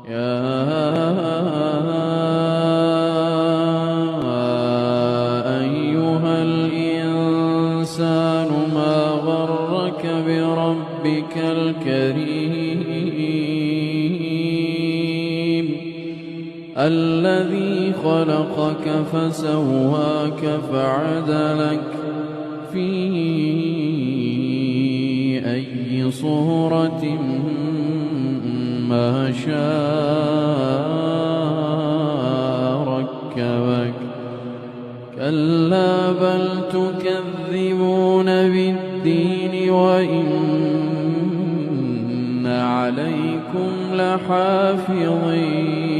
يا أيها الإنسان ما غرك بربك الكريم الذي خلقك فسواك فعدلك في أي صورة ما شاء ركبك كلا بل تكذبون بالدين وإن عليكم لحافظين